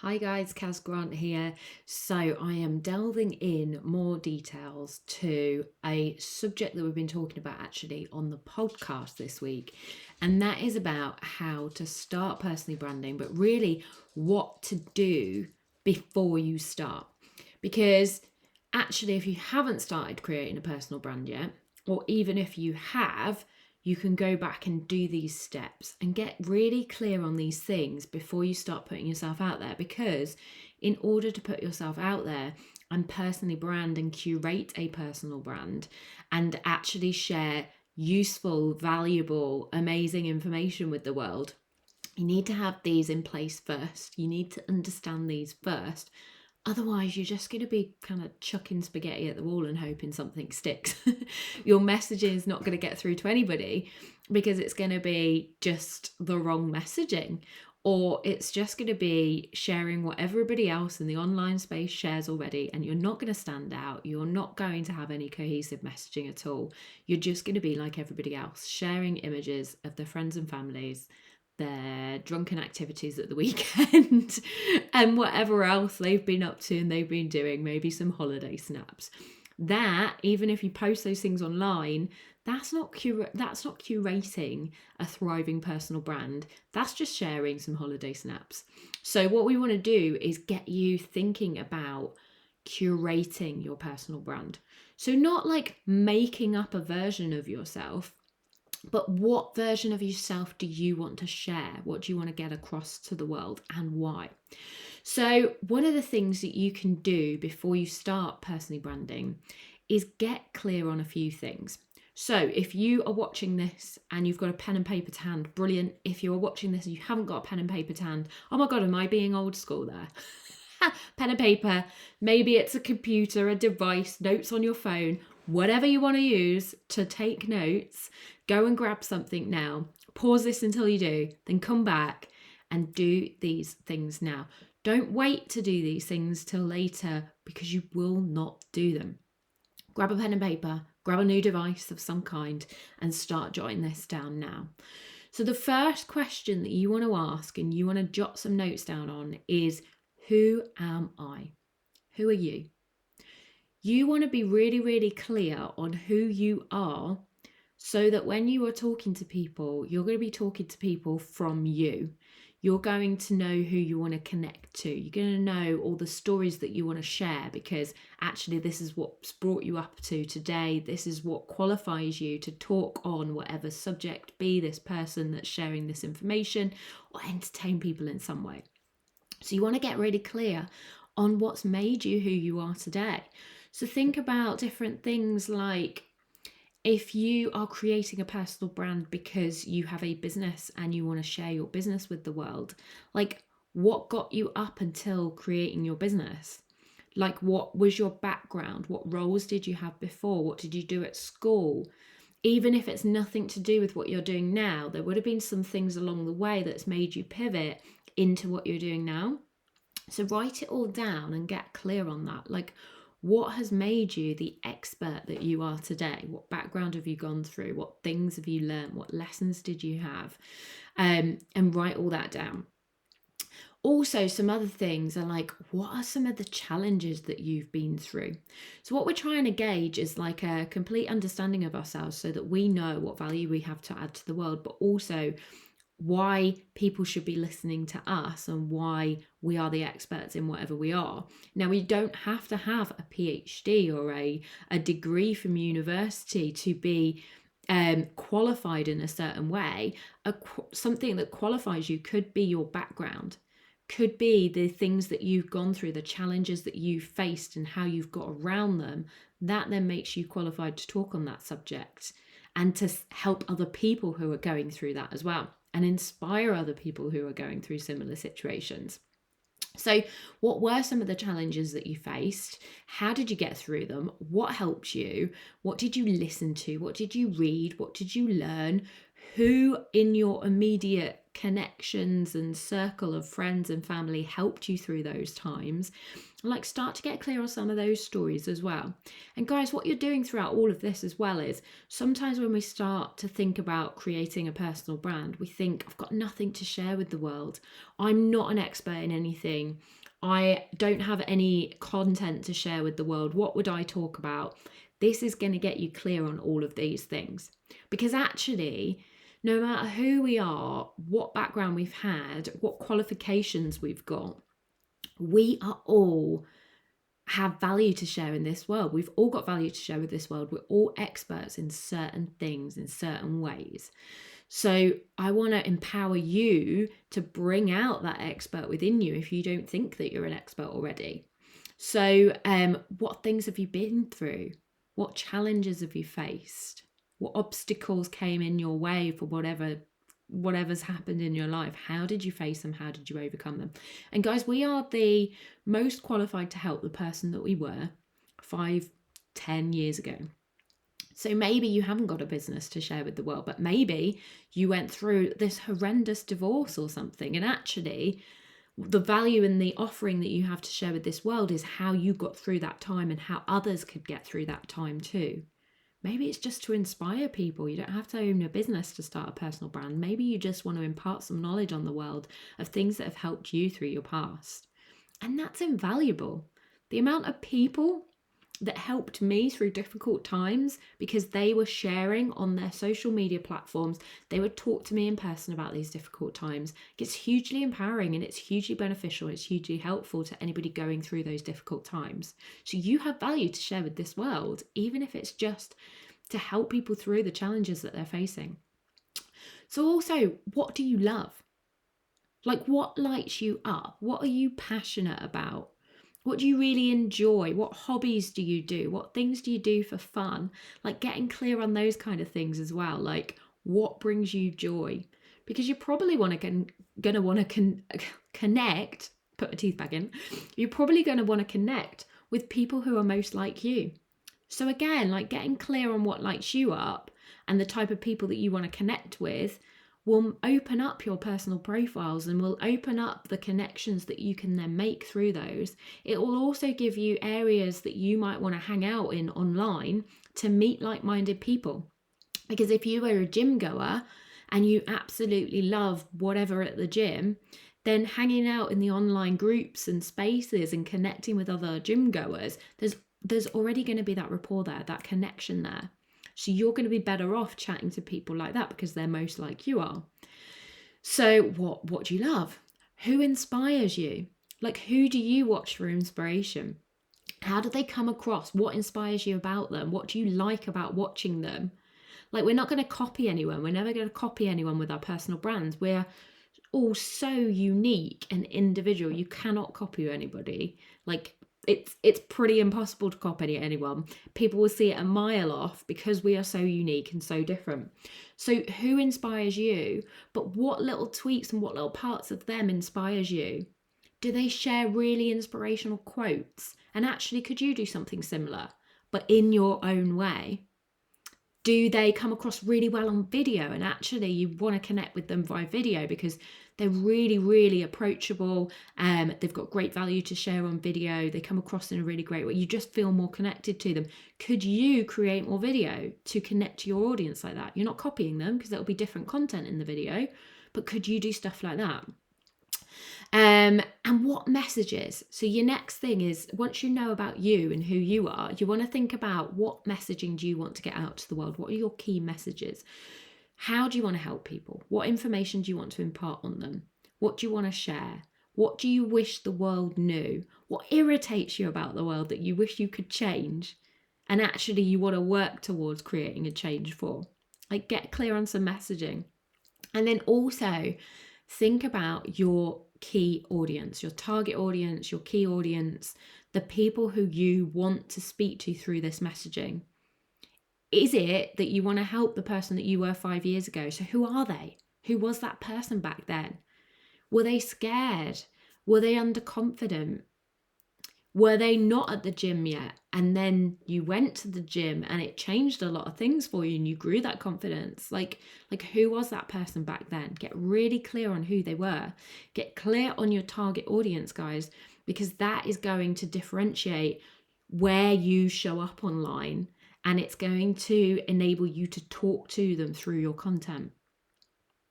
Hi guys, Kaz Grant here. So I am delving in more details to a subject that we've been talking about actually on the podcast this week. And that is about how to start personally branding, but really what to do before you start. Because actually, if you haven't started creating a personal brand yet, or even if you have, you can go back and do these steps and get really clear on these things before you start putting yourself out there. Because in order to put yourself out there and personally brand and curate a personal brand and actually share useful, valuable, amazing information with the world, you need to have these in place first. You need to understand these first. Otherwise, you're just going to be kind of chucking spaghetti at the wall and hoping something sticks. Your messaging is not going to get through to anybody because it's going to be just the wrong messaging, or it's just going to be sharing what everybody else in the online space shares already, and you're not going to stand out. You're not going to have any cohesive messaging at all. You're just going to be like everybody else, sharing images of their friends and families, their drunken activities at the weekend and whatever else they've been up to and they've been doing, maybe some holiday snaps. That, even if you post those things online, that's not curating a thriving personal brand. That's just sharing some holiday snaps. So what we want to do is get you thinking about curating your personal brand. So not like making up a version of yourself, but what version of yourself do you want to share? What do you want to get across to the world, and why? So one of the things that you can do before you start personally branding is get clear on a few things. So if you are watching this and you've got a pen and paper to hand, brilliant. If you are watching this and you haven't got a pen and paper to hand, oh my God, am I being old school there? Pen and paper, maybe it's a computer, a device, notes on your phone, whatever you want to use to take notes. Go and grab something now. Pause this until you do, then come back and do these things now. Don't wait to do these things till later because you will not do them. Grab a pen and paper, grab a new device of some kind, and start jotting this down now. So the first question that you want to ask and you want to jot some notes down on is, who am I? Who are you? You want to be really, really clear on who you are so that when you are talking to people, you're going to be talking to people from you. You're going to know who you want to connect to. You're going to know all the stories that you want to share, because actually this is what's brought you up to today. This is what qualifies you to talk on whatever subject, be this person that's sharing this information or entertain people in some way. So you want to get really clear on what's made you who you are today. So think about different things like, if you are creating a personal brand because you have a business and you want to share your business with the world, like what got you up until creating your business? Like, what was your background? What roles did you have before? What did you do at school? Even if it's nothing to do with what you're doing now, there would have been some things along the way that's made you pivot into what you're doing now. So write it all down and get clear on that. Like, what has made you the expert that you are today? What background have you gone through? What things have you learned? What lessons did you have? And write all that down. Also, some other things are like, what are some of the challenges that you've been through? So what we're trying to gauge is like a complete understanding of ourselves so that we know what value we have to add to the world, but also why people should be listening to us and why we are the experts in whatever we are. Now, we don't have to have a PhD or a degree from university to be qualified in a certain way. Something that qualifies you could be your background, could be the things that you've gone through, the challenges that you've faced and how you've got around them. That then makes you qualified to talk on that subject and to help other people who are going through that as well, and inspire other people who are going through similar situations. So what were some of the challenges that you faced? How did you get through them? What helped you? What did you listen to? What did you read? What did you learn? Who in your immediate connections and circle of friends and family helped you through those times. Like, start to get clear on some of those stories as well. And guys, what you're doing throughout all of this as well is sometimes when we start to think about creating a personal brand, we think, I've got nothing to share with the world. I'm not an expert in anything. I don't have any content to share with the world. What would I talk about? This is going to get you clear on all of these things. Because actually, no matter who we are, what background we've had, what qualifications we've got, we are all have value to share in this world. We've all got value to share with this world. We're all experts in certain things, in certain ways. So I want to empower you to bring out that expert within you if you don't think that you're an expert already. So what things have you been through? What challenges have you faced? What obstacles came in your way for whatever's happened in your life? How did you face them? How did you overcome them? And guys, we are the most qualified to help the person that we were 5-10 years ago. So maybe you haven't got a business to share with the world, but maybe you went through this horrendous divorce or something, and actually the value in the offering that you have to share with this world is how you got through that time and how others could get through that time too. Maybe it's just to inspire people. You don't have to own a business to start a personal brand. Maybe you just want to impart some knowledge on the world of things that have helped you through your past. And that's invaluable. The amount of people that helped me through difficult times because they were sharing on their social media platforms, they would talk to me in person about these difficult times. It's hugely empowering and it's hugely beneficial. It's hugely helpful to anybody going through those difficult times. So you have value to share with this world, even if it's just to help people through the challenges that they're facing. So also, what do you love? Like, what lights you up? What are you passionate about? What do you really enjoy? What hobbies do you do? What things do you do for fun? Like, getting clear on those kind of things as well. Like, what brings you joy? Because you're probably gonna want to connect. Put a teeth back in. You're probably going to want to connect with people who are most like you. So again, like, getting clear on what lights you up and the type of people that you want to connect with will open up your personal profiles and will open up the connections that you can then make through those. It will also give you areas that you might want to hang out in online to meet like-minded people. Because if you were a gym goer and you absolutely love whatever at the gym, then hanging out in the online groups and spaces and connecting with other gym goers, there's already going to be that rapport there, that connection there. So you're going to be better off chatting to people like that because they're most like you are. So what do you love? Who inspires you? Like, who do you watch for inspiration? How do they come across? What inspires you about them? What do you like about watching them? Like, we're not going to copy anyone. We're never going to copy anyone with our personal brands. We're all so unique and individual. You cannot copy anybody. Like, it's pretty impossible to copy anyone. People will see it a mile off because we are so unique and so different. So who inspires you? But what little tweaks and what little parts of them inspires you? Do they share really inspirational quotes? And actually, could you do something similar, but in your own way? Do they come across really well on video and actually you want to connect with them via video because they're really, really approachable, they've got great value to share on video, they come across in a really great way, you just feel more connected to them? Could you create more video to connect to your audience like that? You're not copying them because there'll be different content in the video, but could you do stuff like that? And what messages? So your next thing is, once you know about you and who you are, you want to think about what messaging do you want to get out to the world? What are your key messages? How do you want to help people? What information do you want to impart on them? What do you want to share? What do you wish the world knew? What irritates you about the world that you wish you could change? And actually you want to work towards creating a change for? Like, get clear on some messaging. And then also think about your key audience, your target audience, your key audience, the people who you want to speak to through this messaging. Is it that you want to help the person that you were 5 years ago? So who are they? Who was that person back then? Were they scared? Were they underconfident? Were they not at the gym yet? And then you went to the gym and it changed a lot of things for you and you grew that confidence. Like who was that person back then? Get really clear on who they were. Get clear on your target audience, guys, because that is going to differentiate where you show up online, and it's going to enable you to talk to them through your content.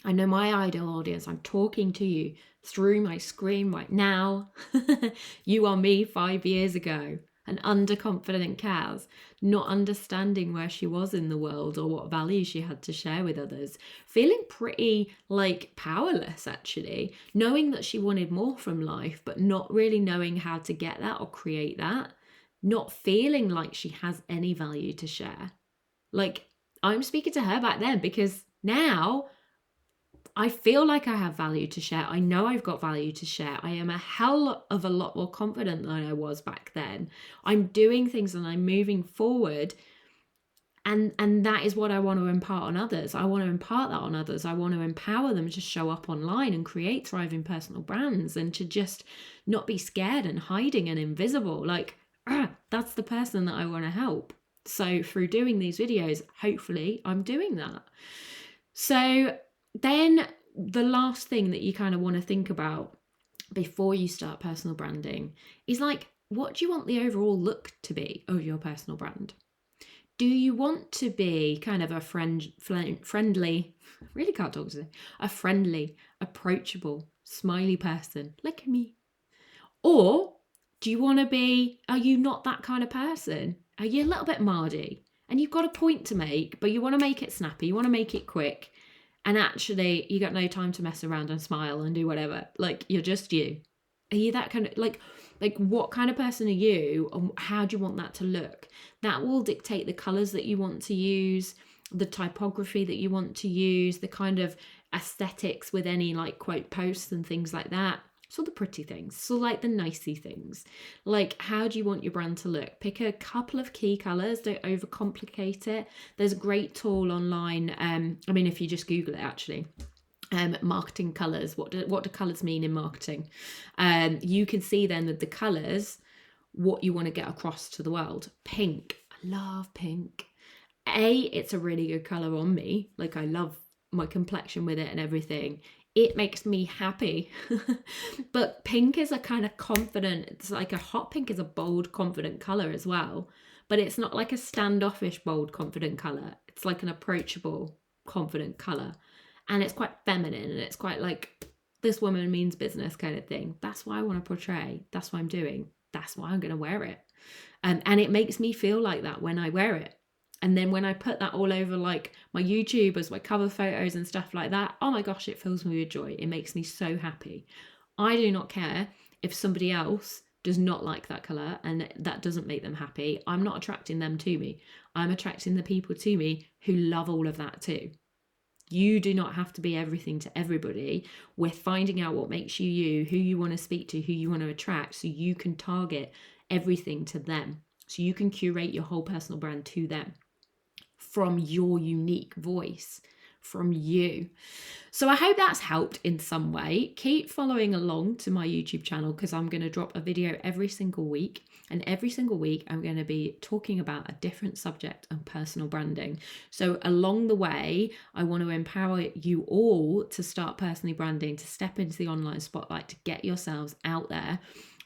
I know my ideal audience. I'm talking to you through my screen right now. You are me 5 years ago, an underconfident Kaz, not understanding where she was in the world or what value she had to share with others, feeling pretty like powerless actually, knowing that she wanted more from life, but not really knowing how to get that or create that, not feeling like she has any value to share. Like, I'm speaking to her back then because now I feel like I have value to share. I know I've got value to share. I am a hell of a lot more confident than I was back then. I'm doing things and I'm moving forward. And that is what I want to impart on others. I want to impart that on others. I want to empower them to show up online and create thriving personal brands and to just not be scared and hiding and invisible. Like, that's the person that I want to help. So through doing these videos, hopefully I'm doing that. So then the last thing that you kind of want to think about before you start personal branding is like, what do you want the overall look to be of your personal brand? Do you want to be kind of a friendly, really can't talk today, a friendly, approachable, smiley person like me? Or do you want to be, are you not that kind of person? Are you a little bit mardy and you've got a point to make, but you want to make it snappy, you want to make it quick, and actually you got no time to mess around and smile and do whatever? Like, you're just you. Are you that kind of like what kind of person are you, and how do you want that to look? That will dictate the colors that you want to use, the typography that you want to use, the kind of aesthetics with any like quote posts and things like that. So the pretty things, so like the nicey things. Like, how do you want your brand to look? Pick a couple of key colors, don't overcomplicate it. There's a great tool online. I mean, if you just Google it actually, marketing colors, what do colors mean in marketing? You can see then that the colors, what you want to get across to the world. Pink, I love pink. It's a really good color on me. Like, I love my complexion with it and everything. It makes me happy. But pink is a kind of confident, it's like a hot pink is a bold, confident color as well. But it's not like a standoffish, bold, confident color. It's like an approachable, confident color. And it's quite feminine and it's quite like, this woman means business kind of thing. That's what I want to portray. That's what I'm doing. That's why I'm going to wear it. And it makes me feel like that when I wear it. And then when I put that all over like my YouTube as my cover photos and stuff like that, oh my gosh, it fills me with joy. It makes me so happy. I do not care if somebody else does not like that color and that doesn't make them happy. I'm not attracting them to me. I'm attracting the people to me who love all of that too. You do not have to be everything to everybody. We're finding out what makes you you, who you want to speak to, who you want to attract, so you can target everything to them. So you can curate your whole personal brand to them from your unique voice, from you. So I hope that's helped in some way. Keep following along to my YouTube channel because I'm going to drop a video every single week. And every single week, I'm going to be talking about a different subject and personal branding. So along the way, I want to empower you all to start personally branding, to step into the online spotlight, to get yourselves out there.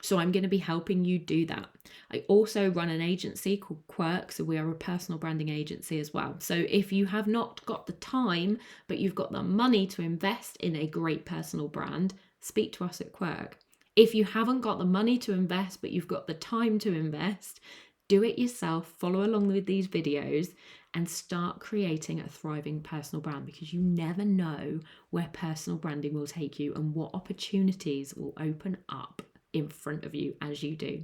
So I'm going to be helping you do that. I also run an agency called Quirq, so we are a personal branding agency as well. So if you have not got the time, but you've got the money to invest in a great personal brand, speak to us at Quirq. If you haven't got the money to invest, but you've got the time to invest, do it yourself, follow along with these videos and start creating a thriving personal brand, because you never know where personal branding will take you and what opportunities will open up in front of you as you do.